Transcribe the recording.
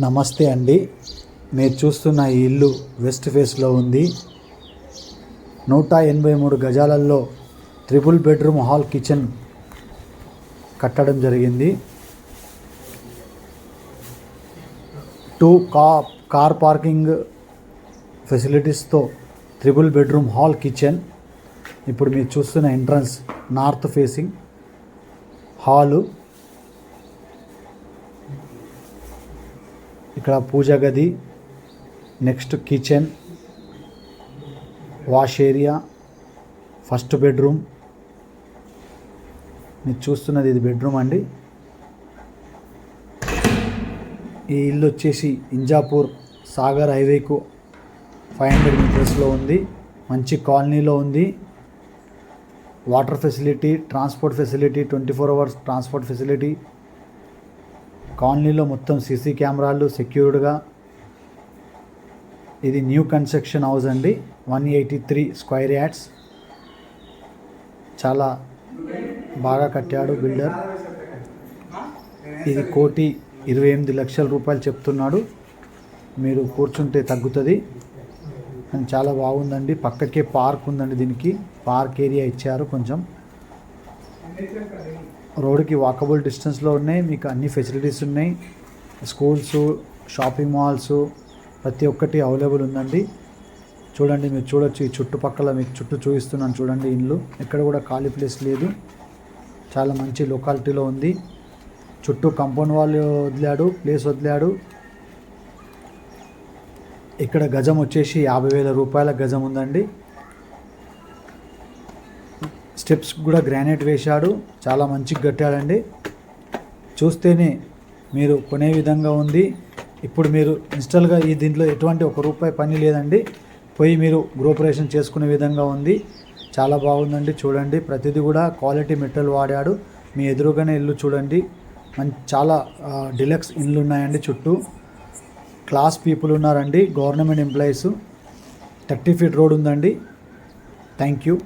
నమస్తే అండి. మీరు చూస్తున్న ఈ ఇల్లు వెస్ట్ ఫేస్లో ఉంది. 183 గజాలలో 3 బెడ్రూమ్ హాల్ కిచెన్ కట్టడం జరిగింది. 2 కార్ పార్కింగ్ ఫెసిలిటీస్తో 3 బెడ్రూమ్ హాల్ కిచెన్. ఇప్పుడు మీరు చూస్తున్న ఎంట్రన్స్ నార్త్ ఫేసింగ్ హాలు. ఇక్కడ పూజ గది, next kitchen, wash area, first bedroom. మీరు చూస్తున్నది ఇది బెడ్రూమ్ అండి. ఈ ఇల్లు వచ్చేసి ఇంజాపూర్ సాగర్ హైవేకు 500 మీటర్స్లో ఉంది. మంచి కాలనీలో ఉంది. Water facility, transport facility, 24 hours transport facility. కాలనీలో మొత్తం సీసీ కెమెరాలు సెక్యూర్డ్గా. ఇది న్యూ కన్స్ట్రక్షన్ హౌస్ అండి. 183 స్క్వేర్ యార్డ్స్. చాలా బాగా కట్టాడు బిల్డర్. ఇది 1,28,00,000 రూపాయలు చెప్తున్నాడు. మీరు కూర్చుంటే తగ్గుతుంది. చాలా బాగుందండి. పక్కకే పార్క్ ఉందండి. దీనికి పార్క్ ఏరియా ఇచ్చారు. కొంచెం రోడ్డుకి వాకబుల్ డిస్టెన్స్లో ఉన్నాయి. మీకు అన్ని ఫెసిలిటీస్ ఉన్నాయి. స్కూల్స్, షాపింగ్ మాల్స్ ప్రతి ఒక్కటి అవైలబుల్ ఉందండి. చూడండి, మీరు చూడొచ్చు. ఈ చుట్టుపక్కల మీకు చుట్టూ చూపిస్తున్నాను చూడండి. ఇల్లు ఎక్కడ కూడా ఖాళీ ప్లేస్ లేదు. చాలా మంచి లొకాలిటీలో ఉంది. చుట్టూ కాంపౌండ్ వాళ్ళు వదిలాడు, ప్లేస్ వదిలాడు. ఇక్కడ గజం వచ్చేసి 50,000 రూపాయల గజం ఉందండి. స్టెప్స్ కూడా గ్రానైట్ వేశాడు. చాలా మంచిగా కట్టాడండి. చూస్తేనే మీరు కొనే విధంగా ఉంది. ఇప్పుడు మీరు ఇన్స్టాల్గా ఈ దీంట్లో ఎటువంటి ₹1 పని లేదండి. పోయి మీరు గృహప్రవేశం చేసుకునే విధంగా ఉంది. చాలా బాగుందండి. చూడండి, ప్రతిదీ కూడా క్వాలిటీ మెటీరియల్ వాడాడు. మీ ఎదురుగానే ఇల్లు చూడండి. చాలా డిలక్స్ ఇల్లు ఉన్నాయండి. చుట్టూ క్లాస్ పీపుల్ ఉన్నారండి. Government employees. 30 ఫీట్ రోడ్ ఉందండి. Thank you.